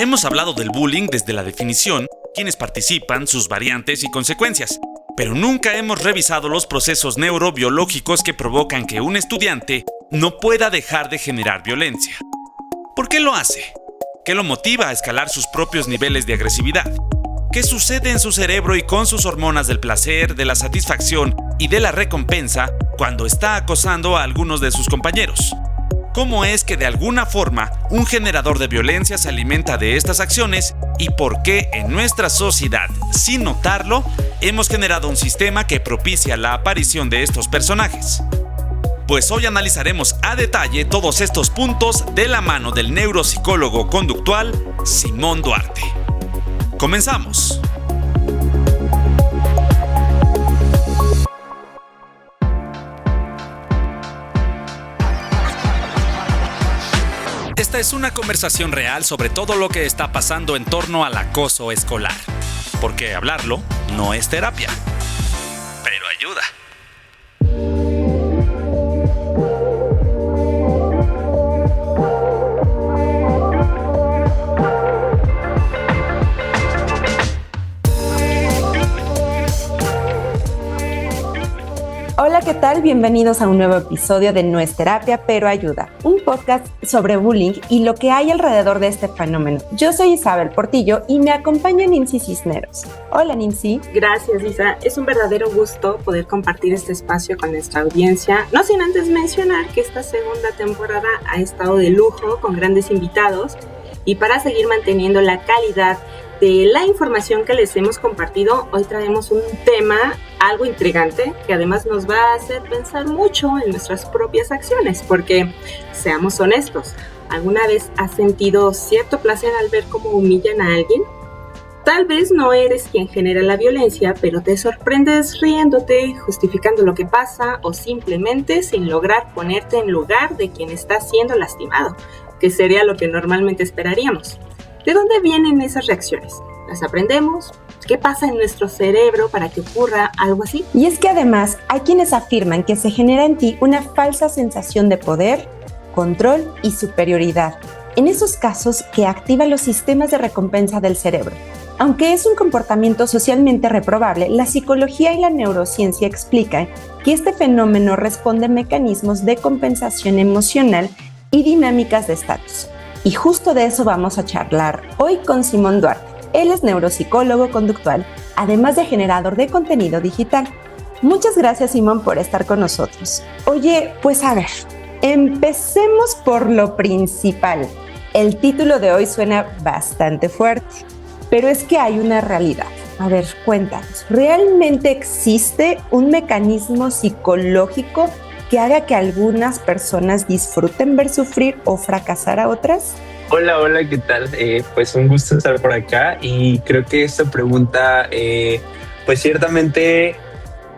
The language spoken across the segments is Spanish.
Hemos hablado del bullying desde la definición, quienes participan, sus variantes y consecuencias, pero nunca hemos revisado los procesos neurobiológicos que provocan que un estudiante no pueda dejar de generar violencia. ¿Por qué lo hace? ¿Qué lo motiva a escalar sus propios niveles de agresividad? ¿Qué sucede en su cerebro y con sus hormonas del placer, de la satisfacción y de la recompensa cuando está acosando a algunos de sus compañeros? ¿Cómo es que de alguna forma un generador de violencia se alimenta de estas acciones y por qué en nuestra sociedad, sin notarlo, hemos generado un sistema que propicia la aparición de estos personajes? Pues hoy analizaremos a detalle todos estos puntos de la mano del neuropsicólogo conductual Simón Duarte. ¡Comenzamos! Esta es una conversación real sobre todo lo que está pasando en torno al acoso escolar. Porque hablarlo no es terapia, pero ayuda. Hola, ¿qué tal? Bienvenidos a un nuevo episodio de No es terapia, pero ayuda, un podcast sobre bullying y lo que hay alrededor de este fenómeno. Yo soy Isabel Portillo y me acompaña Nimsi Cisneros. Hola, Nimsi. Gracias, Isa. Es un verdadero gusto poder compartir este espacio con nuestra audiencia, no sin antes mencionar que esta segunda temporada ha estado de lujo con grandes invitados y para seguir manteniendo la calidad de la información que les hemos compartido, hoy traemos un tema algo intrigante que además nos va a hacer pensar mucho en nuestras propias acciones, porque seamos honestos, ¿alguna vez has sentido cierto placer al ver cómo humillan a alguien? Tal vez no eres quien genera la violencia, pero te sorprendes riéndote, justificando lo que pasa o simplemente sin lograr ponerte en lugar de quien está siendo lastimado, que sería lo que normalmente esperaríamos. ¿De dónde vienen esas reacciones? ¿Las aprendemos? ¿Qué pasa en nuestro cerebro para que ocurra algo así? Y es que además hay quienes afirman que se genera en ti una falsa sensación de poder, control y superioridad. En esos casos que activa los sistemas de recompensa del cerebro. Aunque es un comportamiento socialmente reprobable, la psicología y la neurociencia explican que este fenómeno responde a mecanismos de compensación emocional y dinámicas de estatus. Y justo de eso vamos a charlar hoy con Simón Duarte. Él es neuropsicólogo conductual, además de generador de contenido digital. Muchas gracias, Simón, por estar con nosotros. Oye, pues a ver, empecemos por lo principal. El título de hoy suena bastante fuerte, pero es que hay una realidad. A ver, cuéntanos, ¿realmente existe un mecanismo psicológico que haga que algunas personas disfruten ver sufrir o fracasar a otras? Hola, ¿qué tal? Pues un gusto estar por acá y creo que esta pregunta pues ciertamente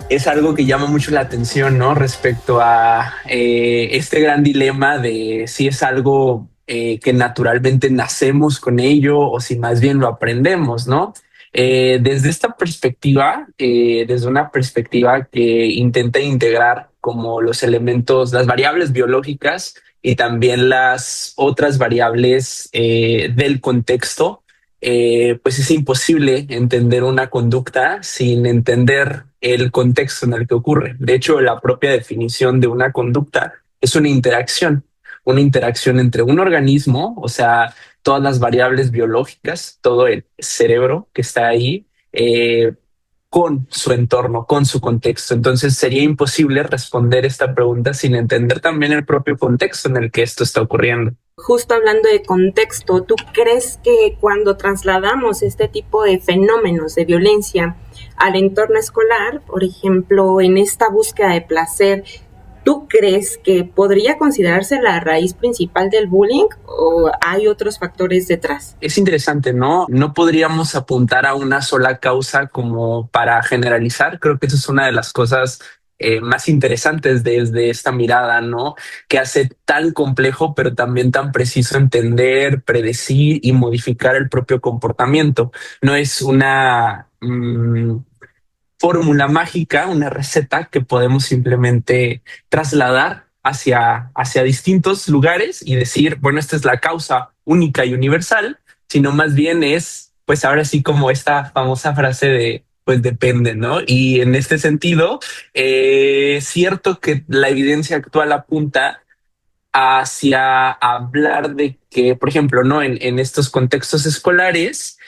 es algo que llama mucho la atención, ¿no? Respecto a este gran dilema de si es algo que naturalmente nacemos con ello o si más bien lo aprendemos, ¿no? Desde esta perspectiva, desde una perspectiva que intenta integrar como los elementos, las variables biológicas y también las otras variables del contexto, pues es imposible entender una conducta sin entender el contexto en el que ocurre. De hecho, la propia definición de una conducta es una interacción entre un organismo, o sea, todas las variables biológicas, todo el cerebro que está ahí, con su entorno, con su contexto. Entonces sería imposible responder esta pregunta sin entender también el propio contexto en el que esto está ocurriendo. Justo hablando de contexto, ¿tú crees que cuando trasladamos este tipo de fenómenos de violencia al entorno escolar, por ejemplo, en esta búsqueda de placer, ¿tú crees que podría considerarse la raíz principal del bullying o hay otros factores detrás? Es interesante, ¿no? No podríamos apuntar a una sola causa como para generalizar. Creo que eso es una de las cosas más interesantes desde esta mirada, ¿no? Que hace tan complejo, pero también tan preciso entender, predecir y modificar el propio comportamiento. No es una fórmula mágica, una receta que podemos simplemente trasladar hacia distintos lugares y decir, bueno, esta es la causa única y universal, sino más bien es, pues ahora sí como esta famosa frase de, pues depende, ¿no? Y en este sentido, es cierto que la evidencia actual apunta hacia hablar de que, por ejemplo, ¿no? En estos contextos escolares,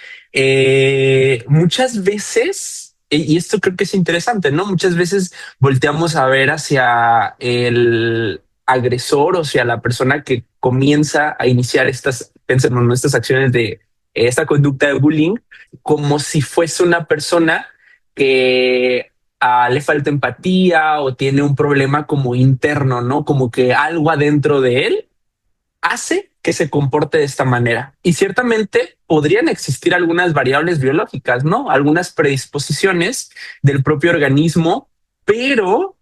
muchas veces, y esto creo que es interesante, ¿no? Muchas veces volteamos a ver hacia el agresor, o sea, la persona que comienza a iniciar estas, pensemos, ¿no? Estas acciones de esta conducta de bullying, como si fuese una persona que le falta empatía o tiene un problema como interno, ¿no? Como que algo adentro de él hace que se comporte de esta manera. Y ciertamente podrían existir algunas variables biológicas, ¿no? Algunas predisposiciones del propio organismo, pero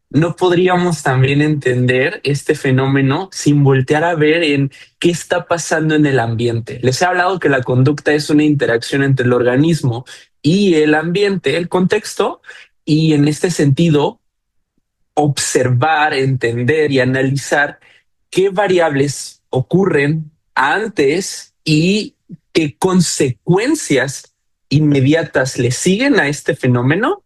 no podríamos también entender este fenómeno sin voltear a ver en qué está pasando en el ambiente. Les he hablado que la conducta es una interacción entre el organismo y el ambiente, el contexto, y en este sentido, observar, entender y analizar qué variables ocurren antes y qué consecuencias inmediatas le siguen a este fenómeno,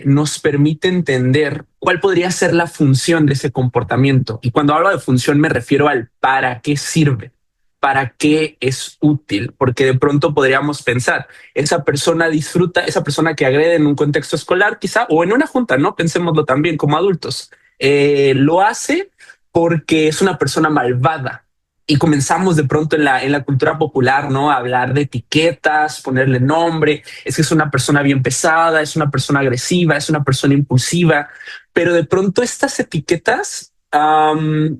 nos permite entender cuál podría ser la función de ese comportamiento. Y cuando hablo de función me refiero al para qué sirve, para qué es útil, porque de pronto podríamos pensar, esa persona disfruta, esa persona que agrede en un contexto escolar quizá, o en una junta, ¿no? Pensémoslo también como adultos, lo hace porque es una persona malvada. Y comenzamos de pronto en la cultura popular, ¿no? A hablar de etiquetas, ponerle nombre, es que es una persona bien pesada, es una persona agresiva, es una persona impulsiva, pero de pronto estas etiquetas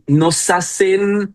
nos hacen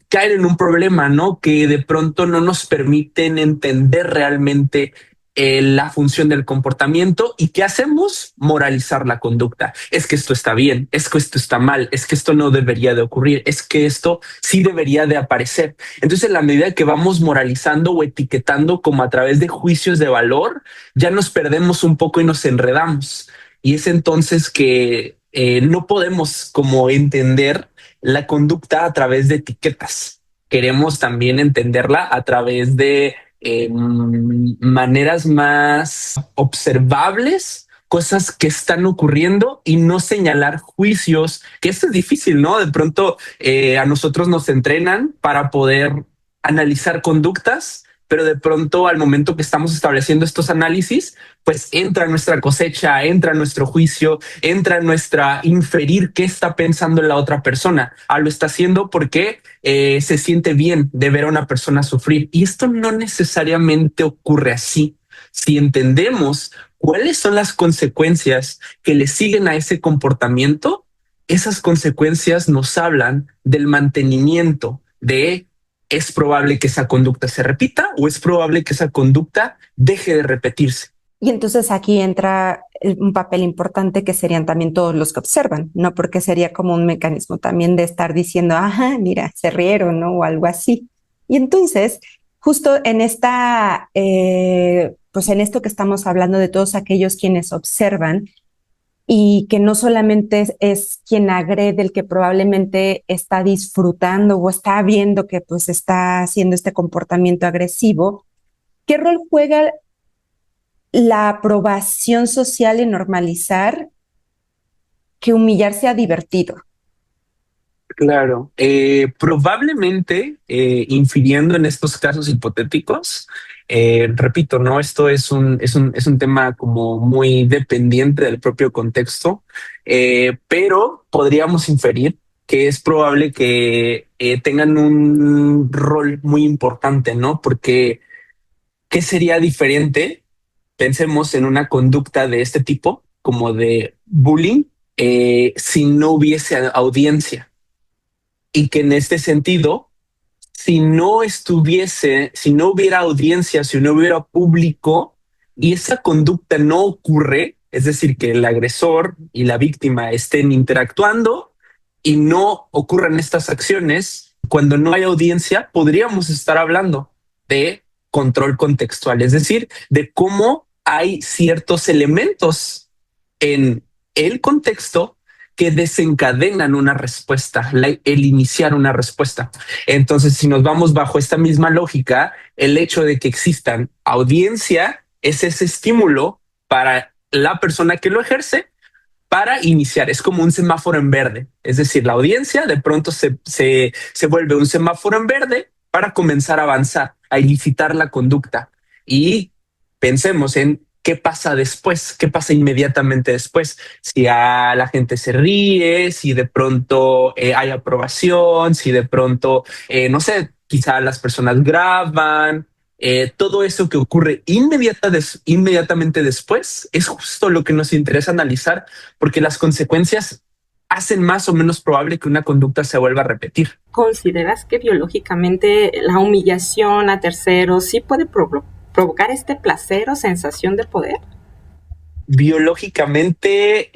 caer en un problema, ¿no? Que de pronto no nos permiten entender realmente la función del comportamiento. ¿Y qué hacemos? Moralizar la conducta. Es que esto está bien, es que esto está mal, es que esto no debería de ocurrir, es que esto sí debería de aparecer. Entonces, en la medida que vamos moralizando o etiquetando como a través de juicios de valor, ya nos perdemos un poco y nos enredamos. Y es entonces que no podemos como entender la conducta a través de etiquetas. Queremos también entenderla a través de maneras más observables, cosas que están ocurriendo y no señalar juicios, que esto es difícil, ¿no? De pronto a nosotros nos entrenan para poder analizar conductas, pero de pronto al momento que estamos estableciendo estos análisis, pues entra nuestra cosecha, entra nuestro juicio, entra nuestra inferir qué está pensando la otra persona. Lo está haciendo porque se siente bien de ver a una persona sufrir. Y esto no necesariamente ocurre así. Si entendemos cuáles son las consecuencias que le siguen a ese comportamiento, esas consecuencias nos hablan del mantenimiento de es probable que esa conducta se repita o es probable que esa conducta deje de repetirse. Y entonces aquí entra un papel importante que serían también todos los que observan, ¿no? Porque sería como un mecanismo también de estar diciendo, ajá, mira, se rieron, ¿no? O algo así. Y entonces, justo en esta, pues en esto que estamos hablando de todos aquellos quienes observan y que no solamente es quien agrede el que probablemente está disfrutando o está viendo que pues está haciendo este comportamiento agresivo, ¿qué rol juega la aprobación social en normalizar que humillar sea divertido? Claro, probablemente infiriendo en estos casos hipotéticos, repito, no, esto es un tema como muy dependiente del propio contexto, pero podríamos inferir que es probable que tengan un rol muy importante, ¿no? Porque ¿qué sería diferente? Pensemos en una conducta de este tipo, como de bullying, si no hubiese audiencia y que en este sentido, si no estuviese, si no hubiera audiencia, si no hubiera público y esa conducta no ocurre, es decir, que el agresor y la víctima estén interactuando y no ocurran estas acciones, cuando no hay audiencia, podríamos estar hablando de control contextual, es decir, de cómo hay ciertos elementos en el contexto que desencadenan una respuesta, el iniciar una respuesta. Entonces, si nos vamos bajo esta misma lógica, el hecho de que existan audiencia es ese estímulo para la persona que lo ejerce para iniciar. Es como un semáforo en verde. Es decir, la audiencia de pronto se vuelve un semáforo en verde para comenzar a avanzar, a ilicitar la conducta. Y pensemos en qué pasa después, qué pasa inmediatamente después. Si a la gente se ríe, si de pronto hay aprobación, si de pronto, no sé, quizá las personas graban, todo eso que ocurre inmediatamente después es justo lo que nos interesa analizar, porque las consecuencias hacen más o menos probable que una conducta se vuelva a repetir. ¿Consideras que biológicamente la humillación a terceros sí puede provocar este placer o sensación de poder? Biológicamente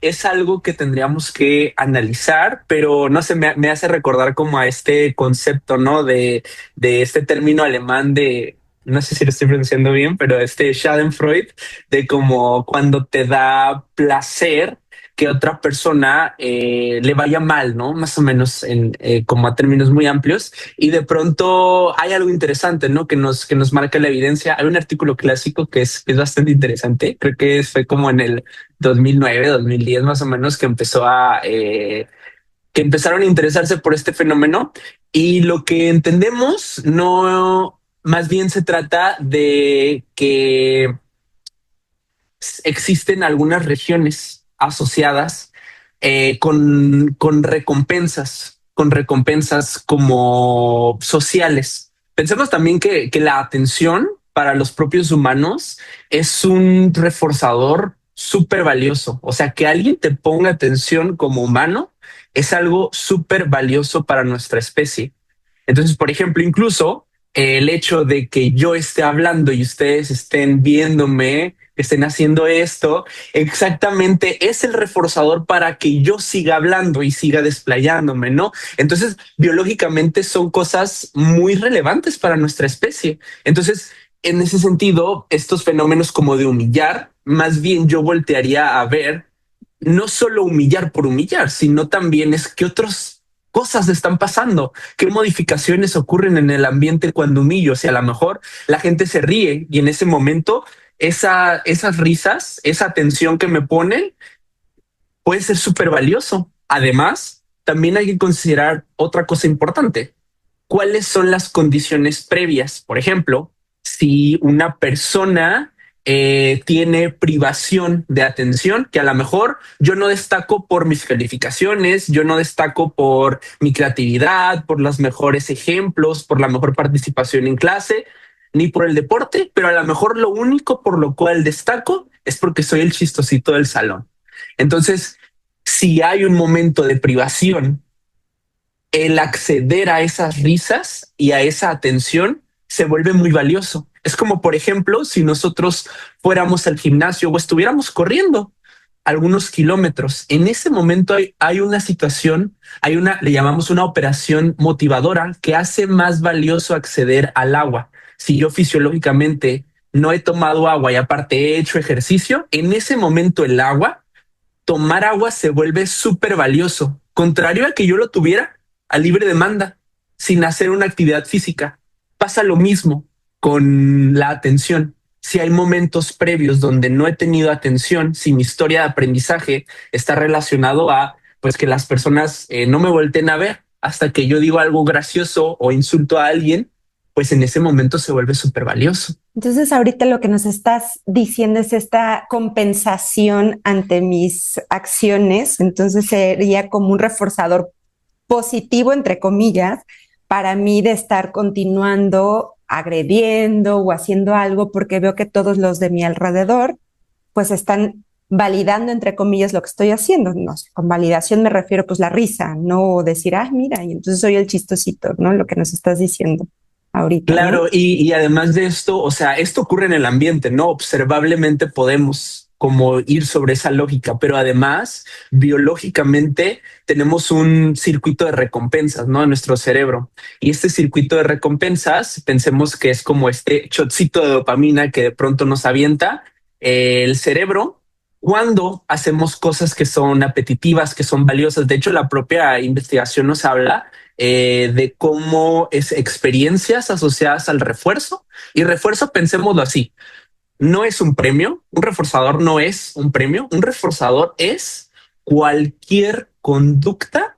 es algo que tendríamos que analizar, pero no sé, me hace recordar como a este concepto, ¿no? De este término alemán de, no sé si lo estoy pronunciando bien, pero este Schadenfreude, de como cuando te da placer que otra persona le vaya mal, ¿no? Más o menos como a términos muy amplios. Y de pronto hay algo interesante, ¿no? Que nos marca la evidencia. Hay un artículo clásico que es bastante interesante. Creo que fue como en el 2009, 2010 más o menos, que empezaron a interesarse por este fenómeno. Y lo que entendemos no, más bien se trata de que existen algunas regiones asociadas con recompensas como sociales. Pensemos también que la atención para los propios humanos es un reforzador súper valioso. O sea, que alguien te ponga atención como humano es algo súper valioso para nuestra especie. Entonces, por ejemplo, incluso el hecho de que yo esté hablando y ustedes estén viéndome, estén haciendo esto, exactamente es el reforzador para que yo siga hablando y siga desplayándome, ¿no? Entonces, biológicamente son cosas muy relevantes para nuestra especie. Entonces, en ese sentido, estos fenómenos como de humillar, más bien yo voltearía a ver no solo humillar por humillar, sino también es que otros cosas están pasando, qué modificaciones ocurren en el ambiente cuando humillo. O sea, a lo mejor la gente se ríe y en ese momento esas risas, esa atención que me ponen puede ser súper valioso. Además, también hay que considerar otra cosa importante. ¿Cuáles son las condiciones previas? Por ejemplo, si una persona tiene privación de atención, que a lo mejor yo no destaco por mis calificaciones, yo no destaco por mi creatividad, por los mejores ejemplos, por la mejor participación en clase, ni por el deporte, pero a lo mejor lo único por lo cual destaco es porque soy el chistosito del salón. Entonces, si hay un momento de privación, el acceder a esas risas y a esa atención se vuelve muy valioso. Es como, por ejemplo, si nosotros fuéramos al gimnasio o estuviéramos corriendo algunos kilómetros. En ese momento hay una situación, le llamamos una operación motivadora que hace más valioso acceder al agua. Si yo fisiológicamente no he tomado agua y aparte he hecho ejercicio, en ese momento tomar agua se vuelve súper valioso. Contrario a que yo lo tuviera a libre demanda, sin hacer una actividad física. Pasa lo mismo con la atención. Si hay momentos previos donde no he tenido atención, si mi historia de aprendizaje está relacionado a pues que las personas no me volteen a ver hasta que yo digo algo gracioso o insulto a alguien, pues en ese momento se vuelve súper valioso. Entonces, ahorita lo que nos estás diciendo es esta compensación ante mis acciones. Entonces, sería como un reforzador positivo, entre comillas, para mí de estar continuando agrediendo o haciendo algo porque veo que todos los de mi alrededor pues están validando, entre comillas, lo que estoy haciendo. No sé, con validación me refiero pues la risa, no decir, ah, mira, y entonces soy el chistosito, ¿no? Lo que nos estás diciendo ahorita. Claro, ¿no? y además de esto, o sea, esto ocurre en el ambiente, ¿no? Observablemente podemos como ir sobre esa lógica, pero además biológicamente tenemos un circuito de recompensas, ¿no? En nuestro cerebro. Y este circuito de recompensas, pensemos que es como este shotcito de dopamina que de pronto nos avienta el cerebro cuando hacemos cosas que son apetitivas, que son valiosas. De hecho, la propia investigación nos habla de cómo es experiencias asociadas al refuerzo. Y refuerzo, pensémoslo así, no es un premio, un reforzador no es un premio, un reforzador es cualquier conducta,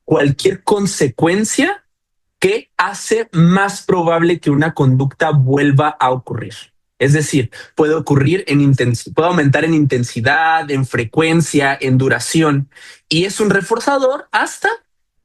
cualquier consecuencia que hace más probable que una conducta vuelva a ocurrir. Es decir, puede ocurrir puede aumentar en intensidad, en frecuencia, en duración, y es un reforzador hasta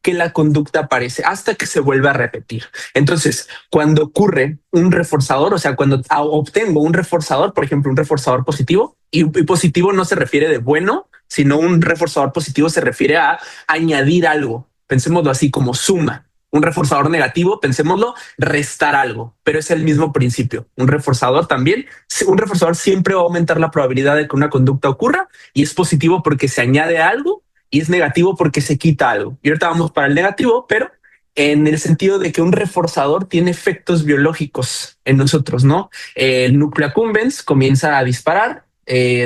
que la conducta aparece, hasta que se vuelve a repetir. Entonces, cuando ocurre un reforzador, o sea, cuando obtengo un reforzador, por ejemplo, un reforzador positivo, y positivo no se refiere de bueno, sino un reforzador positivo se refiere a añadir algo. Pensémoslo así, como suma. Un reforzador negativo, pensémoslo, restar algo, pero es el mismo principio. Un reforzador también, un reforzador siempre va a aumentar la probabilidad de que una conducta ocurra, y es positivo porque se añade algo, y es negativo porque se quita algo. Y ahorita vamos para el negativo, pero en el sentido de que un reforzador tiene efectos biológicos en nosotros, ¿no? El núcleo accumbens comienza a disparar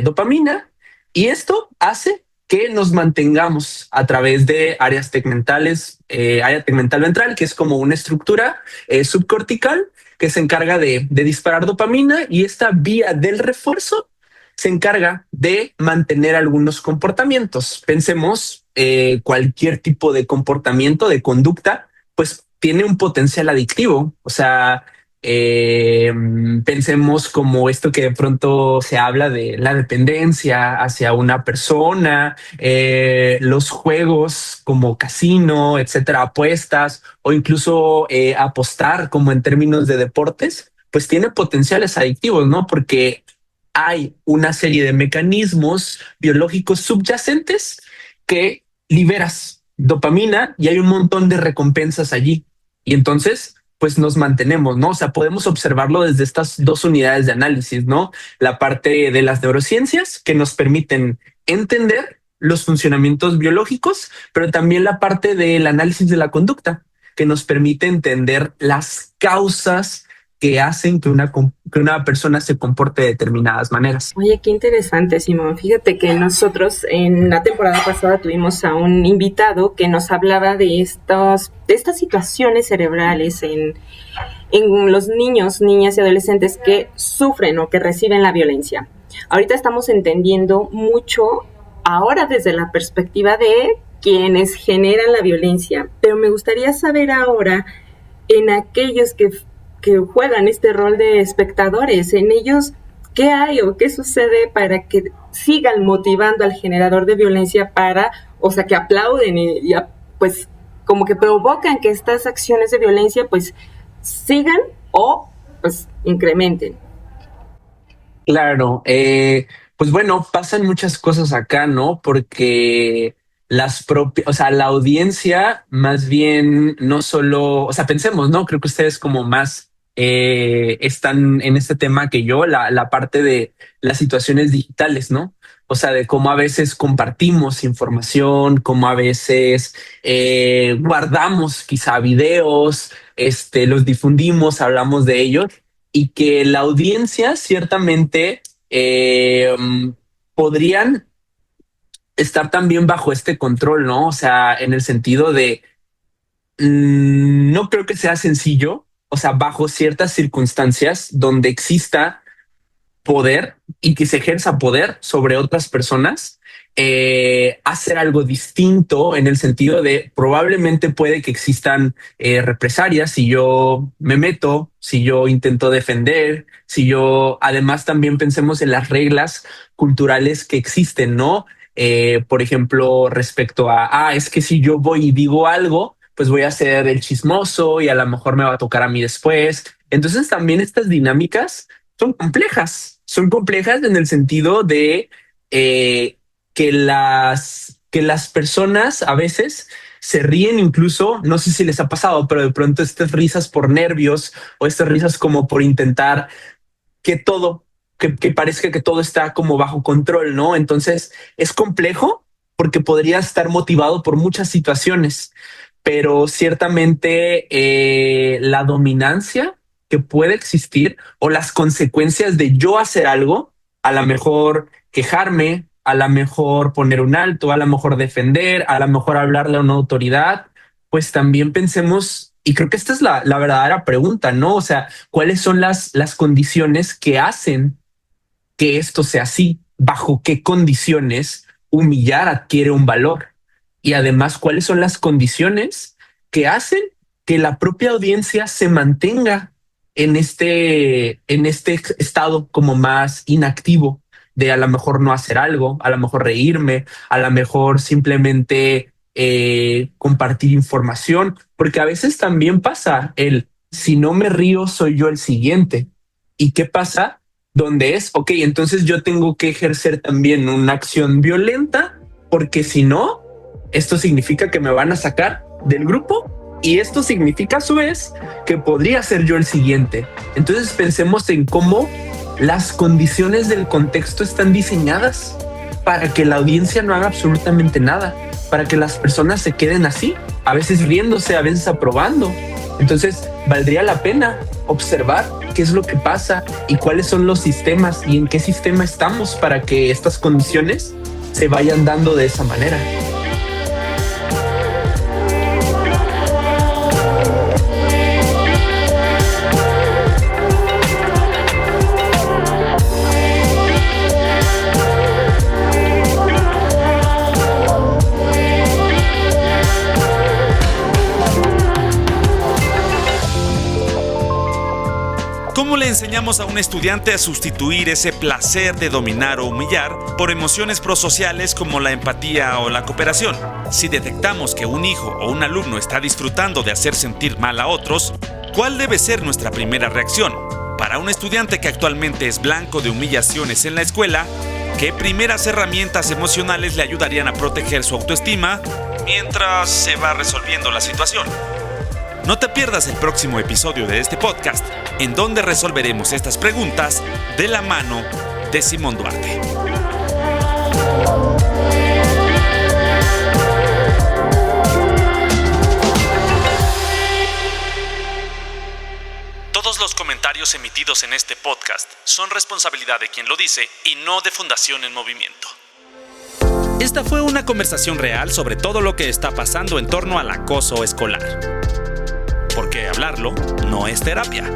dopamina, y esto hace que nos mantengamos a través de áreas tegmentales, área tegmental ventral, que es como una estructura subcortical que se encarga de disparar dopamina, y esta vía del refuerzo se encarga de mantener algunos comportamientos. Pensemos cualquier tipo de comportamiento, de conducta, pues tiene un potencial adictivo. O sea, pensemos como esto que de pronto se habla de la dependencia hacia una persona, los juegos como casino, etcétera, apuestas, o incluso apostar como en términos de deportes, pues tiene potenciales adictivos, ¿no? Porque hay una serie de mecanismos biológicos subyacentes que liberas dopamina, y hay un montón de recompensas allí. Y entonces, pues nos mantenemos, ¿no? O sea, podemos observarlo desde estas dos unidades de análisis, ¿no? La parte de las neurociencias, que nos permiten entender los funcionamientos biológicos, pero también la parte del análisis de la conducta, que nos permite entender las causas que hacen que una persona se comporte de determinadas maneras. Oye, qué interesante, Simón. Fíjate que nosotros en la temporada pasada tuvimos a un invitado que nos hablaba de estas situaciones cerebrales en los niños, niñas y adolescentes que sufren o que reciben la violencia. Ahorita estamos entendiendo mucho ahora desde la perspectiva de quienes generan la violencia, pero me gustaría saber ahora en aquellos que juegan este rol de espectadores, en ellos, ¿qué hay o qué sucede para que sigan motivando al generador de violencia o sea, que aplauden y pues como que provocan que estas acciones de violencia pues sigan o pues incrementen? Claro, pues bueno, pasan muchas cosas acá, ¿no? Porque o sea, la audiencia más bien no solo, o sea, pensemos, ¿no? Creo que ustedes como más están en este tema que yo, la parte de las situaciones digitales, ¿no? O sea, de cómo a veces compartimos información, cómo a veces guardamos quizá videos, los difundimos, hablamos de ellos, y que la audiencia ciertamente podrían estar también bajo este control, ¿no? O sea, en el sentido de no creo que sea sencillo, o sea, bajo ciertas circunstancias donde exista poder y que se ejerza poder sobre otras personas, hacer algo distinto en el sentido de probablemente puede que existan represalias si yo me meto, si yo intento defender, si yo además también pensemos en las reglas culturales que existen, ¿no? Por ejemplo, respecto es que si yo voy y digo algo, pues voy a ser el chismoso y a lo mejor me va a tocar a mí después. Entonces también estas dinámicas son complejas en el sentido de que las personas a veces se ríen, incluso, no sé si les ha pasado, pero de pronto estas risas por nervios o estas risas como por intentar que que parezca que todo está como bajo control, ¿no? Entonces es complejo porque podría estar motivado por muchas situaciones, pero ciertamente la dominancia que puede existir o las consecuencias de yo hacer algo, a lo mejor quejarme, a lo mejor poner un alto, a lo mejor defender, a lo mejor hablarle a una autoridad, pues también pensemos, y creo que esta es la verdadera pregunta, ¿no? O sea, ¿cuáles son las condiciones que hacen que esto sea así? ¿Bajo qué condiciones humillar adquiere un valor? Y además, ¿cuáles son las condiciones que hacen que la propia audiencia se mantenga en este estado como más inactivo de a lo mejor no hacer algo, a lo mejor reírme, a lo mejor simplemente compartir información? Porque a veces también pasa si no me río, soy yo el siguiente. ¿Y qué pasa? Donde ok, entonces yo tengo que ejercer también una acción violenta, porque si no, esto significa que me van a sacar del grupo, y esto significa a su vez que podría ser yo el siguiente. Entonces pensemos en cómo las condiciones del contexto están diseñadas para que la audiencia no haga absolutamente nada, para que las personas se queden así, a veces riéndose, a veces aprobando. Entonces valdría la pena observar qué es lo que pasa y cuáles son los sistemas y en qué sistema estamos para que estas condiciones se vayan dando de esa manera. ¿Cómo le enseñamos a un estudiante a sustituir ese placer de dominar o humillar por emociones prosociales como la empatía o la cooperación? Si detectamos que un hijo o un alumno está disfrutando de hacer sentir mal a otros, ¿cuál debe ser nuestra primera reacción? Para un estudiante que actualmente es blanco de humillaciones en la escuela, ¿qué primeras herramientas emocionales le ayudarían a proteger su autoestima mientras se va resolviendo la situación? No te pierdas el próximo episodio de este podcast, en donde resolveremos estas preguntas de la mano de Simón Duarte. Todos los comentarios emitidos en este podcast son responsabilidad de quien lo dice y no de Fundación en Movimiento. Esta fue una conversación real sobre todo lo que está pasando en torno al acoso escolar. Porque hablarlo no es terapia.